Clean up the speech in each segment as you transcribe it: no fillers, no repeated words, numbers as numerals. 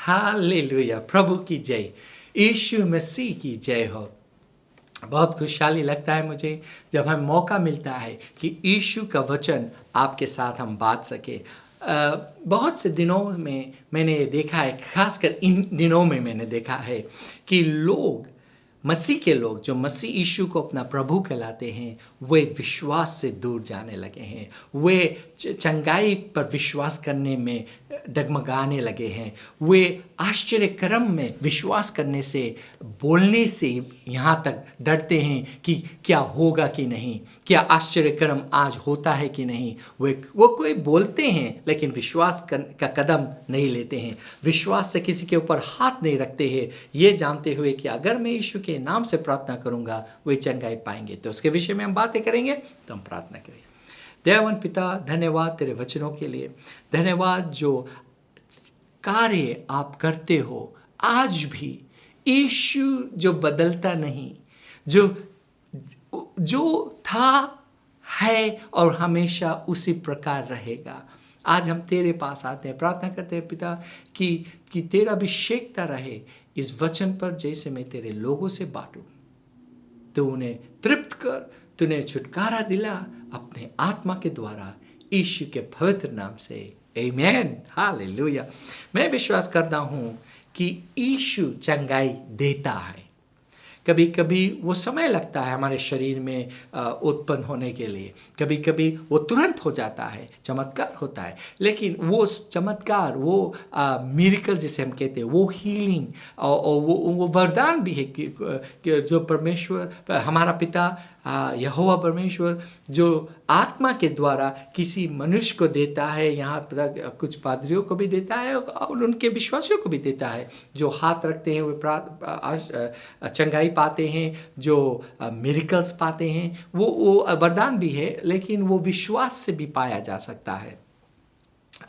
Hallelujah, प्रभु की जय, यीशु मसीह की जय हो। बहुत खुशहाली लगता है मुझे जब हमें मौका मिलता है कि यीशु का वचन आपके साथ हम बांट सके। बहुत से दिनों में मैंने देखा है, खासकर इन दिनों में मैंने देखा है कि लोग, मसीह के लोग जो मसीह यीशु को अपना प्रभु कहलाते हैं, वे विश्वास से दूर जाने लगे हैं। वे चंगाई पर विश्वास करने में डगमगाने लगे हैं। वे आश्चर्य कर्म में विश्वास करने से, बोलने से यहाँ तक डरते हैं कि क्या होगा कि नहीं, क्या आश्चर्य कर्म आज होता है कि नहीं। वो कोई बोलते हैं लेकिन विश्वास का कदम नहीं लेते हैं, विश्वास से किसी के ऊपर हाथ नहीं रखते हैं, ये जानते हुए कि अगर मैं यीशु के नाम से प्रार्थना करूंगा वे चंगाई पाएंगे। तो उसके विषय में हम बातें करेंगे, तो हम प्रार्थना करेंगे। दयावान पिता, धन्यवाद तेरे वचनों के लिए, धन्यवाद जो कार्य आप करते हो आज भी। यीशु जो बदलता नहीं, जो था है और हमेशा उसी प्रकार रहेगा। आज हम तेरे पास आते हैं, प्रार्थना करते हैं पिता कि तेरा अभिषेकता रहे इस वचन पर, जैसे मैं तेरे लोगों से बांटूं। तो उन्हें तृप्त कर, तूने छुटकारा दिला अपने आत्मा के द्वारा, यीशु के पवित्र नाम से, आमीन, हालेलुया। मैं विश्वास करता हूं कि यीशु चंगाई देता है। कभी कभी वो समय लगता है हमारे शरीर में उत्पन्न होने के लिए, कभी कभी वो तुरंत हो जाता है, चमत्कार होता है। लेकिन वो चमत्कार, वो मिरेकल जिसे हम कहते हैं, वो हीलिंग और वो वरदान भी है कि जो परमेश्वर हमारा पिता यहोवा परमेश्वर जो आत्मा के द्वारा किसी मनुष्य को देता है, यहाँ तक कुछ पादरियों को भी देता है और उनके विश्वासियों को भी देता है। जो हाथ रखते हैं वे चंगाई पाते हैं, जो मिरेकल्स पाते हैं, वो वरदान भी है, लेकिन वो विश्वास से भी पाया जा सकता है।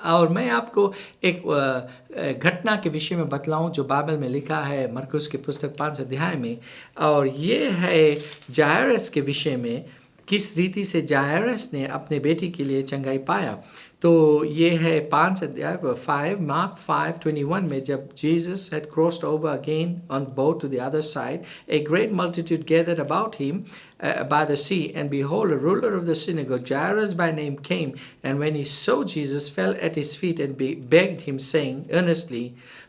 और मैं आपको एक घटना के विषय में बतलाऊं जो बाइबल में लिखा है, मरकुस की पुस्तक 5 अध्याय में, और ये है जायरस के विषय में, किस रीति से जायरस ने अपने बेटी के लिए चंगाई पाया। तो ये है 5 अध्याय 5 मार्क 5:21 में, जब Jesus had crossed over again on boat to the other side, a great multitude gathered about him by the sea, and behold, a ruler of the synagogue, Jairus by name, came, and when he saw Jesus, fell at his feet and begged him, saying earnestly,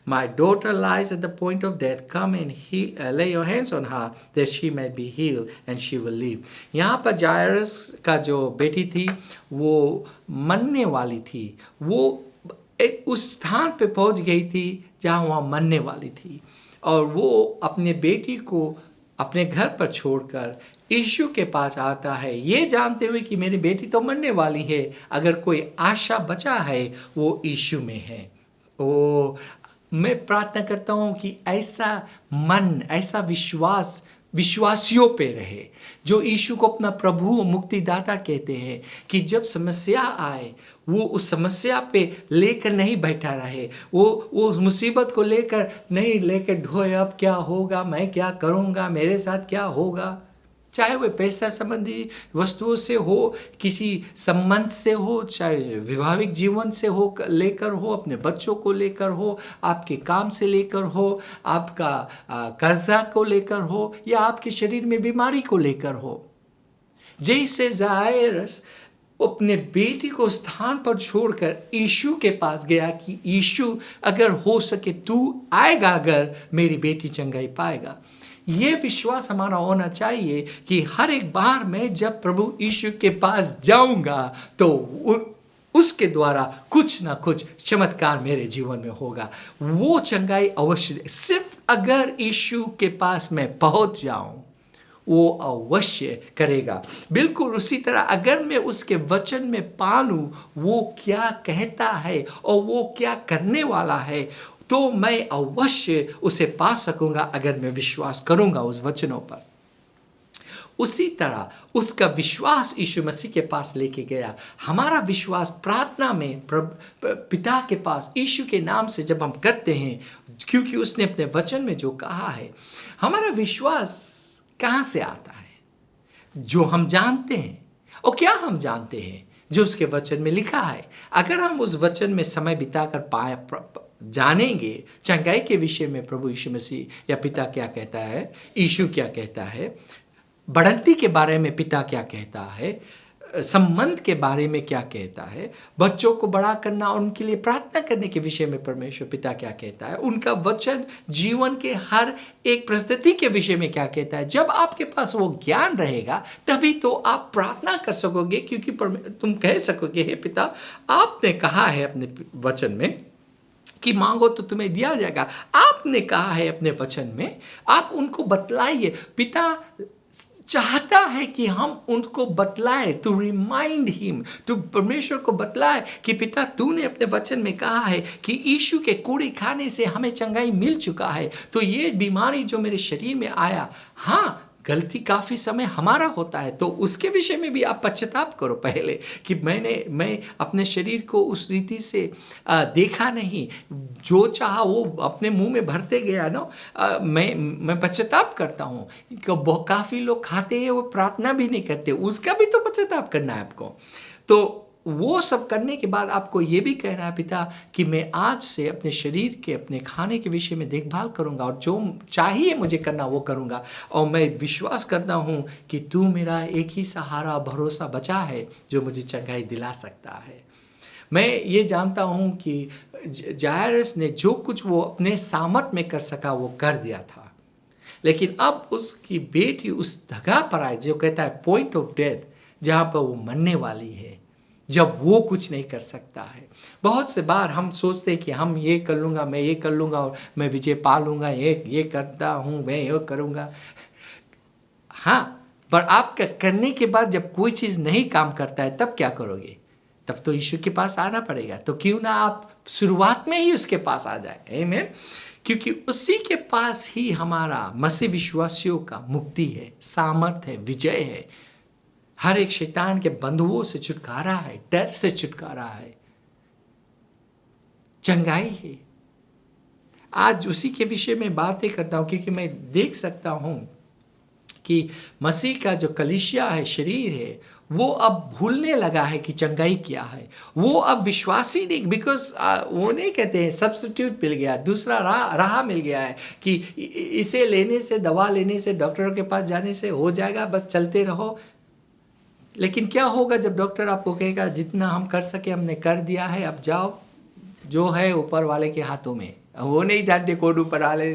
my daughter lies at the point of death. Come and lay your hands on her, that she may be healed, and she will live. यहाँ पर जायरस का जो बेटी थी वो मरने वाली थी। वो उस स्थान पे पहुंच गई थी जहाँ वहाँ मरने वाली थी, और वो अपने बेटी को अपने घर पर छोड़कर यीशु के पास आता है, ये जानते हुए कि मेरी बेटी तो मरने वाली है, अगर कोई आशा बचा है वो यीशु में है। ओ, मैं प्रार्थना करता हूँ कि ऐसा मन, ऐसा विश्वास विश्वासियों पे रहे जो यीशु को अपना प्रभु मुक्तिदाता कहते हैं, कि जब समस्या आए वो उस समस्या पे लेकर नहीं बैठा रहे, वो उस मुसीबत को लेकर नहीं लेकर ढोए, अब क्या होगा, मैं क्या करूँगा, मेरे साथ क्या होगा। चाहे वह पैसा संबंधी वस्तुओं से हो, किसी संबंध से हो, चाहे वैवाहिक जीवन से हो लेकर हो, अपने बच्चों को लेकर हो, आपके काम से लेकर हो, आपका कर्जा को लेकर हो, या आपके शरीर में बीमारी को लेकर हो। जैसे जायरस अपने बेटी को स्थान पर छोड़कर यीशु के पास गया कि यीशु अगर हो सके तू आएगा, अगर मेरी बेटी चंगाई पाएगा। ये विश्वास हमारा होना चाहिए कि हर एक बार मैं जब प्रभु यीशु के पास जाऊंगा तो उसके द्वारा कुछ ना कुछ चमत्कार मेरे जीवन में होगा। वो चंगाई अवश्य, सिर्फ अगर यीशु के पास मैं पहुंच जाऊं वो अवश्य करेगा। बिल्कुल उसी तरह अगर मैं उसके वचन में पालूं वो क्या कहता है और वो क्या करने वाला है, तो मैं अवश्य उसे पा सकूंगा अगर मैं विश्वास करूंगा उस वचनों पर। उसी तरह उसका विश्वास यीशु मसीह के पास लेके गया। हमारा विश्वास प्रार्थना में पिता के पास यीशु के नाम से जब हम करते हैं, क्योंकि उसने अपने वचन में जो कहा है, हमारा विश्वास कहाँ से आता है? जो हम जानते हैं। और क्या हम जानते हैं? जो उसके वचन में लिखा है। अगर हम उस वचन में समय बिताकर जानेंगे चंगाई के विषय में प्रभु यीशु मसीह या पिता क्या कहता है, यीशु क्या कहता है, बढ़ंती के बारे में पिता क्या कहता है, संबंध के बारे में क्या कहता है, बच्चों को बड़ा करना और उनके लिए प्रार्थना करने के विषय में परमेश्वर पिता क्या कहता है, उनका वचन जीवन के हर एक परिस्थिति के विषय में क्या कहता है। जब आपके पास वो ज्ञान रहेगा तभी तो आप प्रार्थना कर सकोगे, क्योंकि तुम कह सकोगे, हे पिता आपने कहा है अपने वचन में कि मांगो तो तुम्हें दिया जाएगा। आपने कहा है अपने वचन में, आप उनको बतलाइए। पिता चाहता है कि हम उनको बतलाए, टू रिमाइंड हिम, टू परमेश्वर को बतलाए कि पिता तूने अपने वचन में कहा है कि यीशु के कूड़े खाने से हमें चंगाई मिल चुका है, तो ये बीमारी जो मेरे शरीर में आया, हाँ गलती काफ़ी समय हमारा होता है, तो उसके विषय में भी आप पश्चाताप करो पहले कि मैं अपने शरीर को उस रीति से देखा नहीं, जो चाहा वो अपने मुंह में भरते गया ना। मैं पश्चाताप करता हूँ। काफ़ी लोग खाते हैं वो प्रार्थना भी नहीं करते, उसका भी तो पश्चाताप करना है आपको। तो वो सब करने के बाद आपको ये भी कहना है पिता कि मैं आज से अपने शरीर के, अपने खाने के विषय में देखभाल करूंगा और जो चाहिए मुझे करना वो करूंगा, और मैं विश्वास करता हूं कि तू मेरा एक ही सहारा भरोसा बचा है जो मुझे चंगाई दिला सकता है। मैं ये जानता हूं कि जायरस ने जो कुछ वो अपने सामर्थ में कर सका वो कर दिया था, लेकिन अब उसकी बेटी उस जगह पर आए जो कहता है पॉइंट ऑफ डेथ, जहाँ पर वो मरने वाली है, जब वो कुछ नहीं कर सकता है। बहुत से बार हम सोचते हैं कि हम ये कर लूँगा, मैं ये कर लूँगा और मैं विजय पा लूँगा, ये करता हूँ, मैं ये करूँगा। हाँ, पर आपका करने के बाद जब कोई चीज़ नहीं काम करता है तब क्या करोगे? तब तो यीशु के पास आना पड़ेगा। तो क्यों ना आप शुरुआत में ही उसके पास आ जाए, आमीन। क्योंकि उसी के पास ही हमारा मसीह विश्वासियों का मुक्ति है, सामर्थ है, विजय है, हर एक शैतान के बंधुओं से छुटकारा है, डर से छुटकारा है, चंगाई है। आज उसी के विषय में बातें करता हूं क्योंकि मैं देख सकता हूं कि मसीह का जो कलीसिया है, शरीर है, वो अब भूलने लगा है कि चंगाई क्या है। वो अब विश्वासी नहीं, बिकॉज वो नहीं कहते हैं सब्स्टिट्यूट मिल गया, दूसरा राह मिल गया है कि इसे लेने से, दवा लेने से, डॉक्टर के पास जाने से हो जाएगा, बस चलते रहो। लेकिन क्या होगा जब डॉक्टर आपको कहेगा जितना हम कर सके हमने कर दिया है, अब जाओ, जो है ऊपर वाले के हाथों में। वो नहीं जानते कौन ऊपर वाले,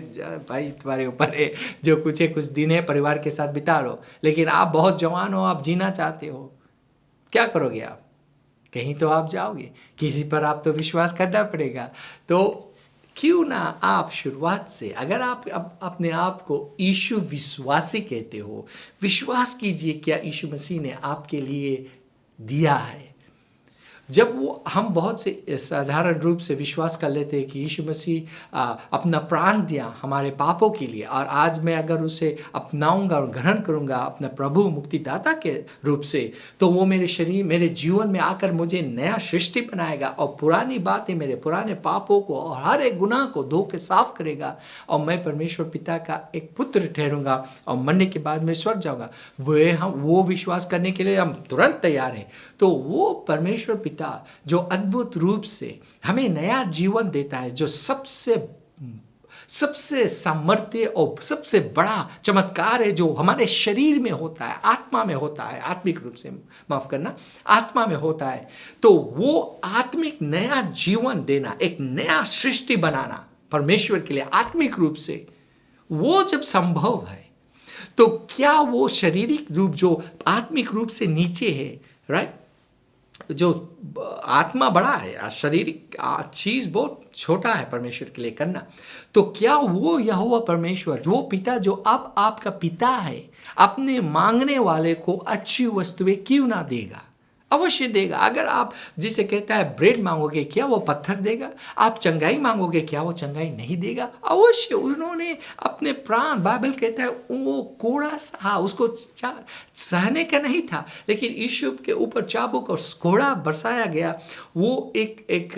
भाई तुम्हारे ऊपर है, जो कुछ दिन है परिवार के साथ बिता लो। लेकिन आप बहुत जवान हो, आप जीना चाहते हो, क्या करोगे आप? कहीं तो आप जाओगे, किसी पर आप तो विश्वास करना पड़ेगा। तो क्यों ना आप शुरुआत से, अगर आप अपने आप को यीशु विश्वासी कहते हो, विश्वास कीजिए क्या यीशु मसीह ने आपके लिए दिया है। जब वो हम बहुत से साधारण रूप से विश्वास कर लेते हैं कि यीशु मसीह अपना प्राण दिया हमारे पापों के लिए, और आज मैं अगर उसे अपनाऊंगा और ग्रहण करूंगा अपना प्रभु मुक्तिदाता के रूप से, तो वो मेरे शरीर, मेरे जीवन में आकर मुझे नया सृष्टि बनाएगा और पुरानी बातें, मेरे पुराने पापों को और हर एक गुनाह को धो के साफ करेगा, और मैं परमेश्वर पिता का एक पुत्र ठहरूंगा और मरने के बाद मैं स्वर्ग जाऊंगा। वो विश्वास करने के लिए हम तुरंत तैयार हैं। तो वो परमेश्वर पिता जो अद्भुत रूप से हमें नया जीवन देता है, जो सबसे सामर्थ्य और सबसे बड़ा चमत्कार है जो हमारे शरीर में होता है, आत्मा में होता है, आत्मिक रूप से, माफ करना, आत्मा में होता है। तो वो आत्मिक नया जीवन देना, एक नया सृष्टि बनाना परमेश्वर के लिए आत्मिक रूप से, वो जब संभव है तो क्या वो शारीरिक रूप जो आत्मिक रूप से नीचे है, राइट, जो आत्मा बड़ा है, शारीरिक चीज बहुत छोटा है परमेश्वर के लिए करना, तो क्या वो यहोवा परमेश्वर, वो पिता जो अब आपका पिता है, अपने मांगने वाले को अच्छी वस्तुएं क्यों ना देगा? अवश्य देगा। अगर आप जिसे कहता है ब्रेड मांगोगे, क्या वो पत्थर देगा? आप चंगाई मांगोगे, क्या वो चंगाई नहीं देगा? अवश्य। उन्होंने अपने प्राण, बाइबल कहता है वो कोड़ा सहा, उसको सहने का नहीं था, लेकिन यीशु के ऊपर चाबुक और कोड़ा बरसाया गया। वो एक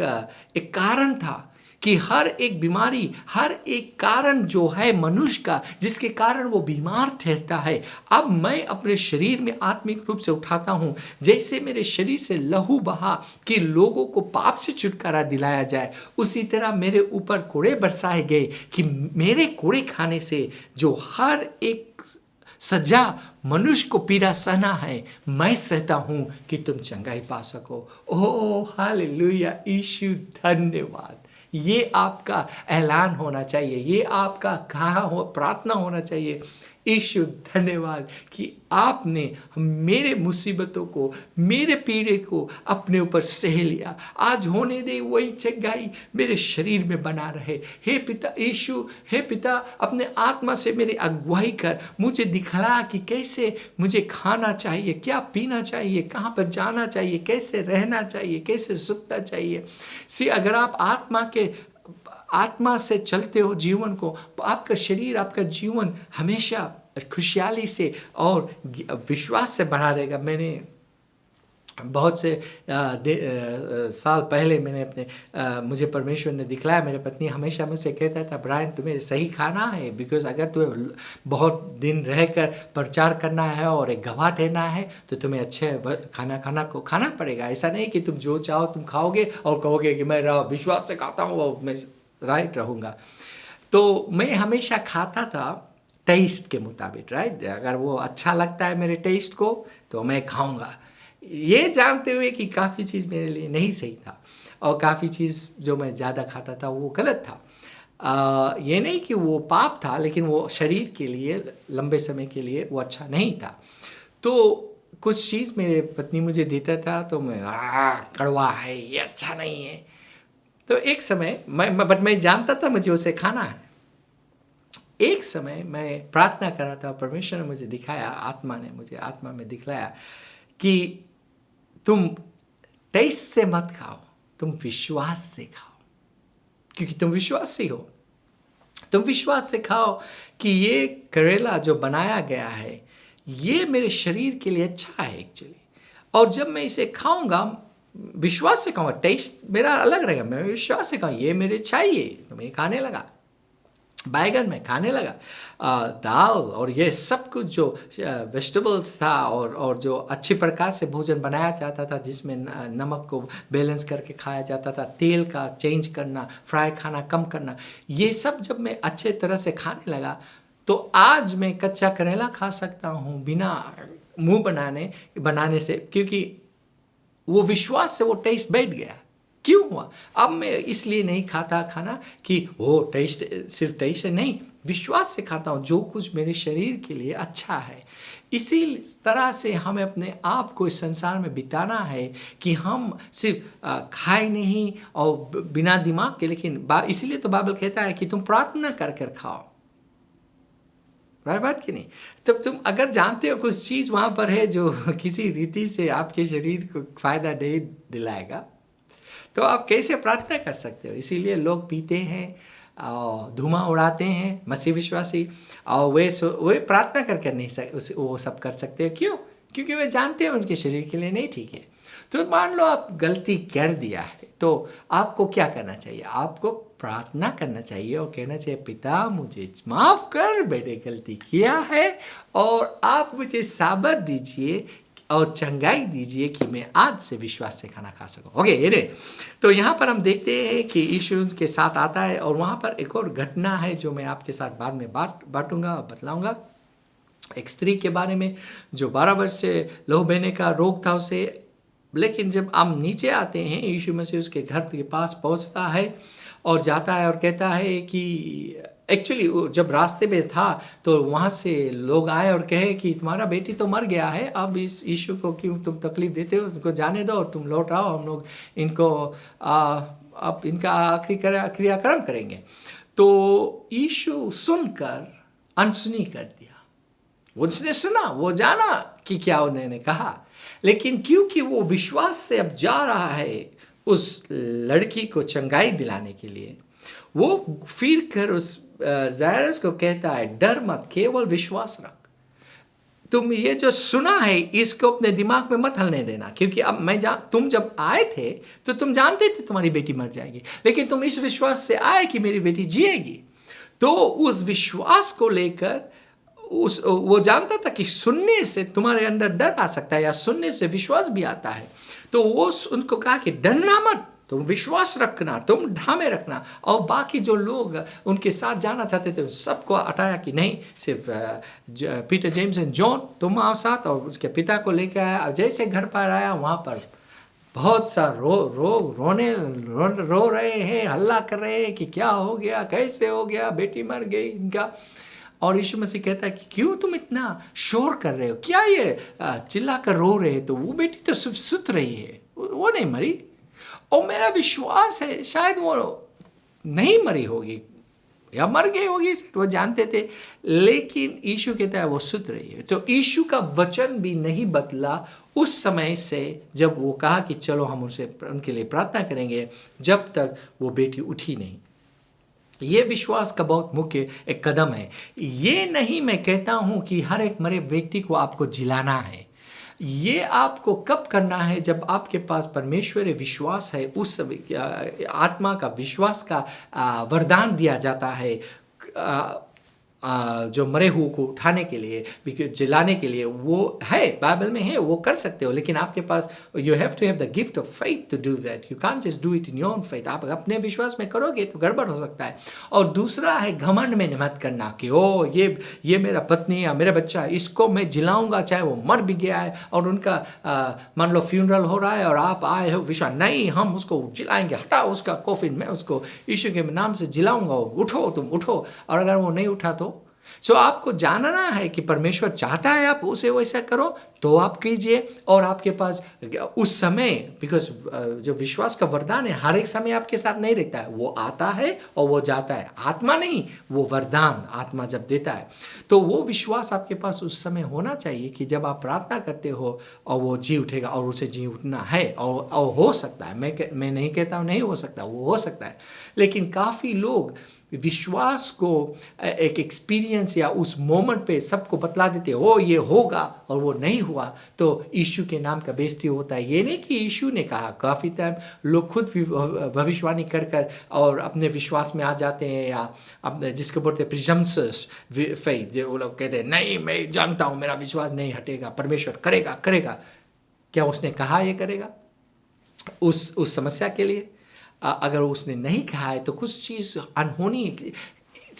कारण था कि हर एक बीमारी, हर एक कारण जो है मनुष्य का, जिसके कारण वो बीमार ठहरता है, अब मैं अपने शरीर में आत्मिक रूप से उठाता हूँ। जैसे मेरे शरीर से लहू बहा कि लोगों को पाप से छुटकारा दिलाया जाए, उसी तरह मेरे ऊपर कोड़े बरसाए गए कि मेरे कोड़े खाने से जो हर एक सजा मनुष्य को पीड़ा सहना है, मैं सहता हूं कि तुम चंगाई पा सको। ओह हालेलुया, यीशु धन्यवाद। ये आपका ऐलान होना चाहिए, ये आपका कहा हो प्रार्थना होना चाहिए। यीशु धन्यवाद कि आपने मेरे मुसीबतों को, मेरे पीड़े को अपने ऊपर सह लिया। आज होने दे वही चंगाई मेरे शरीर में बना रहे। हे पिता यीशु, हे पिता अपने आत्मा से मेरी अगुवाई कर, मुझे दिखला कि कैसे मुझे खाना चाहिए, क्या पीना चाहिए, कहाँ पर जाना चाहिए, कैसे रहना चाहिए, कैसे सुतना चाहिए। अगर आप आत्मा से चलते हो जीवन को, आपका शरीर, आपका जीवन हमेशा खुशहाली से और विश्वास से बना रहेगा। मैंने बहुत से साल पहले मुझे परमेश्वर ने दिखलाया। मेरी पत्नी हमेशा मुझसे कहता था, ब्रायन तुम्हें सही खाना है, बिकॉज अगर तुम्हें बहुत दिन रहकर प्रचार करना है और एक गवाह ठहरना है तो तुम्हें अच्छे खाना पड़ेगा। ऐसा नहीं कि तुम जो चाहो तुम खाओगे और कहोगे कि मैं विश्वास से खाता हूँ और मैं राइट रहूँगा। तो मैं हमेशा खाता था टेस्ट के मुताबिक, राइट। अगर वो अच्छा लगता है मेरे टेस्ट को तो मैं खाऊंगा, ये जानते हुए कि काफ़ी चीज़ मेरे लिए नहीं सही था और काफ़ी चीज़ जो मैं ज़्यादा खाता था वो गलत था। ये नहीं कि वो पाप था, लेकिन वो शरीर के लिए लंबे समय के लिए वो अच्छा नहीं था। तो कुछ चीज़ मेरे पत्नी मुझे देता था तो मैं कड़वा है, ये अच्छा नहीं है। तो एक समय मैं जानता था मुझे उसे खाना है। एक समय मैं प्रार्थना कर रहा था, परमेश्वर ने मुझे दिखाया, आत्मा ने मुझे आत्मा में दिखलाया कि तुम टेस्ट से मत खाओ, तुम विश्वास से खाओ, क्योंकि तुम विश्वासी हो। तुम विश्वास से खाओ कि ये करेला जो बनाया गया है ये मेरे शरीर के लिए अच्छा है एक्चुअली, और जब मैं इसे खाऊंगा विश्वास से खाऊंगा, टेस्ट मेरा अलग रहेगा, मैं विश्वास से खाऊंगा ये मेरे चाहिए, तो मैं खाने लगा। बैगन में खाने लगा, दाल और ये सब कुछ जो वेजिटेबल्स था और जो अच्छी प्रकार से भोजन बनाया जाता था, जिसमें नमक को बैलेंस करके खाया जाता था, तेल का चेंज करना, फ्राई खाना कम करना, ये सब जब मैं अच्छे तरह से खाने लगा तो आज मैं कच्चा करेला खा सकता हूँ बिना मुंह बनाने से, क्योंकि वो विश्वास से वो टेस्ट बैठ गया। क्यों हुआ? अब मैं इसलिए नहीं खाता खाना कि वो टेस्ट, सिर्फ टेस्ट से नहीं, विश्वास से खाता हूँ जो कुछ मेरे शरीर के लिए अच्छा है। इसी तरह से हमें अपने आप को इस संसार में बिताना है कि हम सिर्फ खाए नहीं और बिना दिमाग के, लेकिन इसीलिए तो बाइबल कहता है कि तुम प्रार्थना कर कर खाओ, राइट बात कि नहीं? तब तुम अगर जानते हो कुछ चीज़ वहाँ पर है जो किसी रीति से आपके शरीर को फायदा नहीं दिलाएगा, तो आप कैसे प्रार्थना कर सकते हो? इसीलिए लोग पीते हैं और धुआं उड़ाते हैं, मसीह विश्वासी, और वे प्रार्थना करके नहीं वो सब कर सकते हैं। क्यों? क्योंकि वे जानते हैं उनके शरीर के लिए नहीं ठीक है। तो मान लो आप गलती कर दिया है, तो आपको क्या करना चाहिए? आपको प्रार्थना करना चाहिए और कहना चाहिए, पिता मुझे माफ़ कर, मैंने गलती किया है और आप मुझे साबर दीजिए और चंगाई दीजिए कि मैं आज से विश्वास से खाना खा सकूं। ओके, तो यहाँ पर हम देखते हैं कि यीशु के साथ आता है, और वहाँ पर एक और घटना है जो मैं आपके साथ बाद में बांटूंगा और बतलाऊंगा। एक स्त्री के बारे में जो 12 वर्ष से लहू बहने का रोग था उसे, लेकिन जब हम नीचे आते हैं, यीशु मसीह उसके घर के पास पहुँचता है और जाता है और कहता है कि एक्चुअली जब रास्ते में था तो वहाँ से लोग आए और कहे कि तुम्हारा बेटी तो मर गया है, अब इस यीशु को क्यों तुम तकलीफ देते हो, उनको जाने दो और तुम लौट आओ, हम लोग इनको अब इनका आखिरी क्रियाक्रम करेंगे। तो यीशु सुनकर अनसुनी कर दिया। उसने सुना, वो जाना कि क्या उन्होंने कहा, लेकिन क्योंकि वो विश्वास से अब जा रहा है उस लड़की को चंगाई दिलाने के लिए, वो फिर कर उस जायरस को कहता है, डर मत, केवल विश्वास रख। तुम ये जो सुना है इसको अपने दिमाग में मत हलने देना, क्योंकि अब तुम जब आए थे तो तुम जानते थे तुम्हारी बेटी मर जाएगी, लेकिन तुम इस विश्वास से आए कि मेरी बेटी जिएगी। तो उस विश्वास को लेकर वो जानता था कि सुनने से तुम्हारे अंदर डर आ सकता है या सुनने से विश्वास भी आता है। तो वो उनको कहा कि डरना मत, तुम विश्वास रखना, तुम ढामे रखना। और बाकी जो लोग उनके साथ जाना चाहते थे सबको हटाया कि नहीं, सिर्फ पीटर, जेम्स एंड जॉन तुम आओ साथ, और उसके पिता को लेकर आया। और जैसे घर पर आया वहाँ पर बहुत सा रो रहे हैं, हल्ला कर रहे हैं कि क्या हो गया, कैसे हो गया, बेटी मर गई इनका। और यीशु मसीह कहता है कि क्यों तुम इतना शोर कर रहे हो, क्या ये चिल्ला कर रो रहे हो? तो वो बेटी तो सुत रही है, वो नहीं मरी। और मेरा विश्वास है शायद वो नहीं मरी होगी या मर गई होगी, वो जानते थे, लेकिन यीशु कहता है वो सुत रही है। तो यीशु का वचन भी नहीं बदला उस समय से, जब वो कहा कि चलो हम उनके लिए प्रार्थना करेंगे, जब तक वो बेटी उठी नहीं। ये विश्वास का बहुत मुख्य एक कदम है। ये नहीं मैं कहता हूं कि हर एक मरे व्यक्ति को आपको जिलाना है। ये आपको कब करना है? जब आपके पास परमेश्वरीय विश्वास है, उस आत्मा का विश्वास का वरदान दिया जाता है जो मरे हुए को उठाने के लिए, जिलाने के लिए। वो है, बाइबल में है, वो कर सकते हो, लेकिन आपके पास you have to have the gift of faith to do that. You can't just do it in your own faith. आप अपने विश्वास में करोगे तो गड़बड़ हो सकता है। और दूसरा है घमंड में मत करना कि ओ ये मेरा पत्नी या मेरा बच्चा, इसको मैं जिलाऊंगा चाहे वो मर भी गया है, और उनका मान लो फ्यूनरल हो रहा है और आप आए हो विश्वास नहीं, हम उसको जिलाएंगे, हटाओ उसका कॉफिन, मैं उसको यीशु के नाम से जिलाऊंगा, उठो तुम उठो। और अगर वो नहीं उठा तो आपको जानना है कि परमेश्वर चाहता है आप उसे वैसा करो, तो आप कीजिए। और आपके पास उस समय, बिकॉज जो विश्वास का वरदान है हर एक समय आपके साथ नहीं रहता है, वो आता है और वो जाता है। आत्मा नहीं, वो वरदान आत्मा जब देता है, तो वो विश्वास आपके पास उस समय होना चाहिए कि जब आप प्रार्थना करते हो और वो जी उठेगा, और उसे जी उठना है। और हो सकता है, मैं नहीं कहता हूँ नहीं हो सकता, वो हो सकता है, लेकिन काफ़ी लोग विश्वास को एक एक्सपीरियंस या उस मोमेंट पे सबको बतला देते हो ये होगा, और वो नहीं हुआ तो यीशु के नाम का बेइज्जती होता है। ये नहीं कि यीशु ने कहा, काफ़ी टाइम लोग खुद भविष्यवाणी कर और अपने विश्वास में आ जाते हैं, या अपने जिसको बोलते हैं प्रिजम्पशस फेथ, जो वो लोग कहते हैं नहीं मैं जानता हूँ, मेरा विश्वास नहीं हटेगा, परमेश्वर करेगा। क्या उसने कहा ये करेगा उस समस्या के लिए? अगर उसने नहीं कहा है तो कुछ चीज़ अनहोनी है।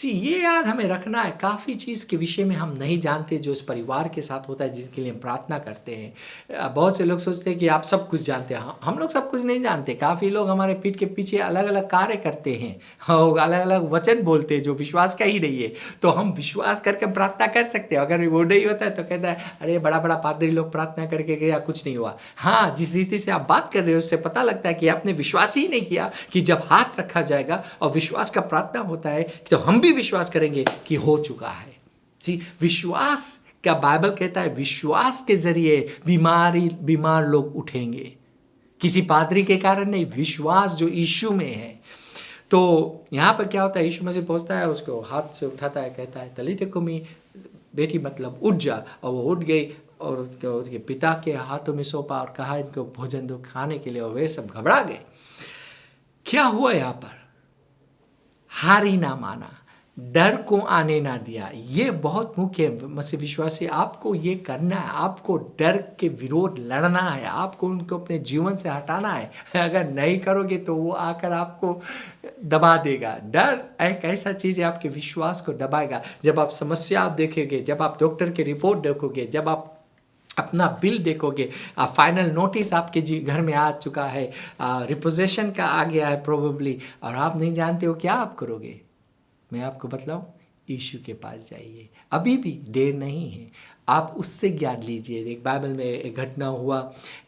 ये याद हमें रखना है, काफ़ी चीज़ के विषय में हम नहीं जानते जो इस परिवार के साथ होता है जिसके लिए हम प्रार्थना करते हैं। बहुत से लोग सोचते हैं कि आप सब कुछ जानते हैं। हम लोग सब कुछ नहीं जानते। काफ़ी लोग हमारे पीठ के पीछे अलग अलग कार्य करते हैं और अलग अलग वचन बोलते हैं जो विश्वास का ही नहीं है। तो हम विश्वास करके प्रार्थना कर सकते हैं। अगर वो नहीं होता है तो कहता है अरे बड़ा पादरी लोग प्रार्थना करके गया, कुछ नहीं हुआ। हाँ, जिस रीति से आप बात कर रहे हो उससे पता लगता है कि आपने विश्वास ही नहीं किया कि जब हाथ रखा जाएगा और विश्वास का प्रार्थना होता है तो हम भी विश्वास करेंगे कि हो चुका है। जी, विश्वास का बाइबल कहता है विश्वास के जरिए बीमार लोग उठेंगे, किसी पादरी के कारण नहीं, विश्वास जो यीशु में है। तो यहाँ पर क्या होता है, यीशु मसीह पहुँचता है, उसको हाथ से उठाता है, कहता है तलीते कुमी, बेटी मतलब उठ जा। और वो उठ गई और उसके पिता के हाथों में सौंपा और कहा इनको भोजन दो खाने के लिए, और वे सब घबरा गए। क्या हुआ यहाँ पर? हार ही ना माना, डर को आने ना दिया। ये बहुत मुख्य है मसीह विश्वासी, आपको ये करना है, आपको डर के विरोध लड़ना है, आपको उनको अपने जीवन से हटाना है। अगर नहीं करोगे तो वो आकर आपको दबा देगा। डर एक ऐसा चीज़ है आपके विश्वास को दबाएगा। जब आप समस्या आप देखेंगे, जब आप डॉक्टर की रिपोर्ट देखोगे, जब आप अपना बिल देखोगे, फाइनल नोटिस आपके घर में आ चुका है, रिपोजिशन का आ गया है प्रोबेबली, और आप नहीं जानते हो क्या आप करोगे। मैं आपको बतलाऊं, यीशु के पास जाइए, अभी भी देर नहीं है। आप उससे ज्ञान लीजिए। एक बाइबल में एक घटना हुआ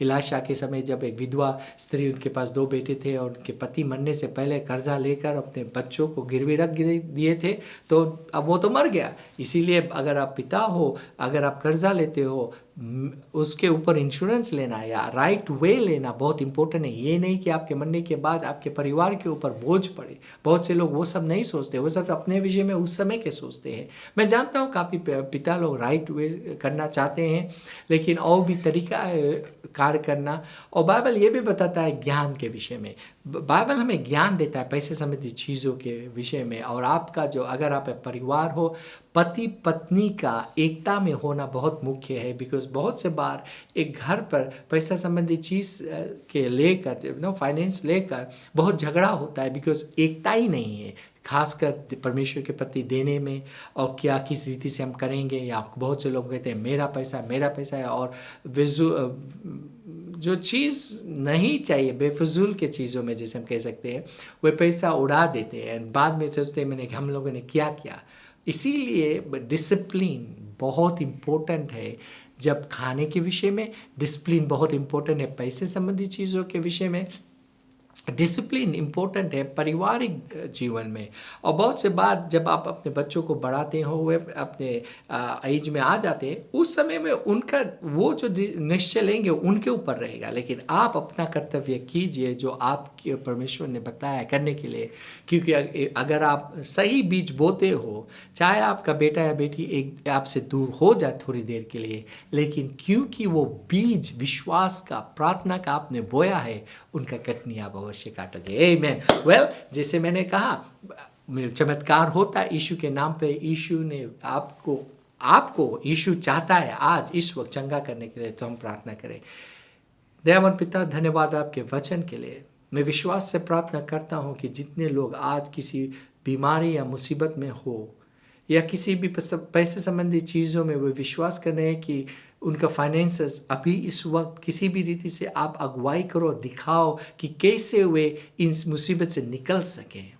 इलाशा के समय, जब एक विधवा स्त्री, उनके पास 2 बेटे थे और उनके पति मरने से पहले कर्जा लेकर अपने बच्चों को गिरवी रख दिए थे। तो अब वो तो मर गया, इसीलिए अगर आप पिता हो, अगर आप कर्जा लेते हो, उसके ऊपर इंश्योरेंस लेना या राइट वे लेना बहुत इंपॉर्टेंट है। ये नहीं कि आपके मरने के बाद आपके परिवार के ऊपर बोझ पड़े। बहुत से लोग वो सब नहीं सोचते, वो सब अपने विषय में उस समय के सोचते हैं। मैं जानता हूँ काफ़ी पिता लोग राइट वे करना चाहते हैं, लेकिन और भी तरीका है कार्य करना। और बाइबल ये भी बताता है ज्ञान के विषय में। बाइबल हमें ज्ञान देता है पैसे संबंधी चीज़ों के विषय में। और आपका जो अगर आप परिवार हो, पति पत्नी का एकता में होना बहुत मुख्य है। बिकॉज बहुत से बार एक घर पर पैसा संबंधी चीज़ के लेकर फाइनेंस लेकर बहुत झगड़ा होता है, बिकॉज एकता ही नहीं है, खासकर परमेश्वर के प्रति देने में। और क्या किस रीति से हम करेंगे, या बहुत से लोग कहते हैं मेरा पैसा है, और जो चीज़ नहीं चाहिए बेफजूल के चीज़ों में जैसे हम कह सकते हैं, वे पैसा उड़ा देते हैं। बाद में सोचते हैं हम लोगों ने क्या किया। इसीलिए डिसिप्लिन बहुत इम्पोर्टेंट है। जब खाने के विषय में डिसिप्लिन बहुत इम्पोर्टेंट है, पैसे संबंधी चीज़ों के विषय में डिसिप्लिन इम्पोर्टेंट है, पारिवारिक जीवन में। और बहुत से बार जब आप अपने बच्चों को बढ़ाते हो, वे अपने एज में आ जाते हैं, उस समय में उनका वो जो निश्चय लेंगे उनके ऊपर रहेगा। लेकिन आप अपना कर्तव्य कीजिए जो आपके परमेश्वर ने बताया करने के लिए। क्योंकि अगर आप सही बीज बोते हो, चाहे आपका बेटा या बेटी एक आपसे दूर हो जाए थोड़ी देर के लिए, लेकिन क्योंकि वो बीज विश्वास का, प्रार्थना का आपने बोया है, उनका कटनी आप अवश्य काटोगे। आमेन। वेल, जैसे मैंने कहा, चमत्कार होता है यीशु के नाम पे। यीशु ने आपको यीशु चाहता है आज इस वक्त चंगा करने के लिए। तो हम प्रार्थना करें। दयावान पिता, धन्यवाद आपके वचन के लिए। मैं विश्वास से प्रार्थना करता हूँ कि जितने लोग आज किसी बीमारी या मुसीबत में हो, या किसी भी पैसे संबंधी चीज़ों में वो विश्वास कर रहे हैं कि उनका फाइनेंसेस अभी इस वक्त किसी भी रीति से आप अगुवाई करो, दिखाओ कि कैसे वे इन मुसीबत से निकल सकें।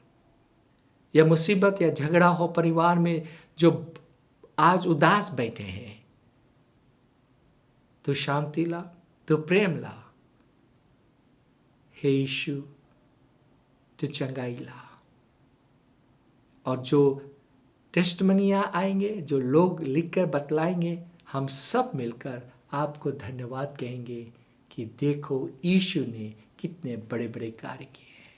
या मुसीबत या झगड़ा हो परिवार में, जो आज उदास बैठे हैं, तो शांति ला, तो प्रेम ला। हे यीशु, तो चंगाई ला। और जो टेस्टमनियाँ आएंगे, जो लोग लिखकर बतलाएंगे, हम सब मिलकर आपको धन्यवाद कहेंगे कि देखो यीशु ने कितने बड़े बड़े कार्य किए हैं।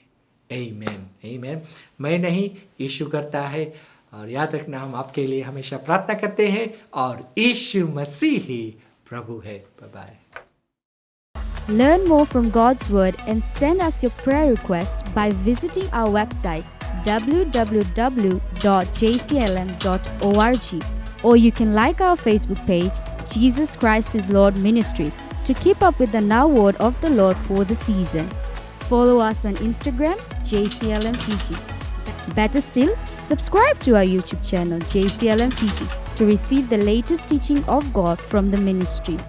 आमीन, आमीन। मैं नहीं, यीशु करता है। और याद रखना, हम आपके लिए हमेशा प्रार्थना करते हैं, और यीशु मसीह ही प्रभु है। Bye bye. Learn more from God's Word and send us your prayer request by visiting our website www.jclm.org, or you can like our Facebook page, Jesus Christ is Lord Ministries, to keep up with the now word of the Lord for the season. Follow us on Instagram, JCLM Fiji. Better still, subscribe to our YouTube channel, JCLM Fiji, to receive the latest teaching of God from the ministry.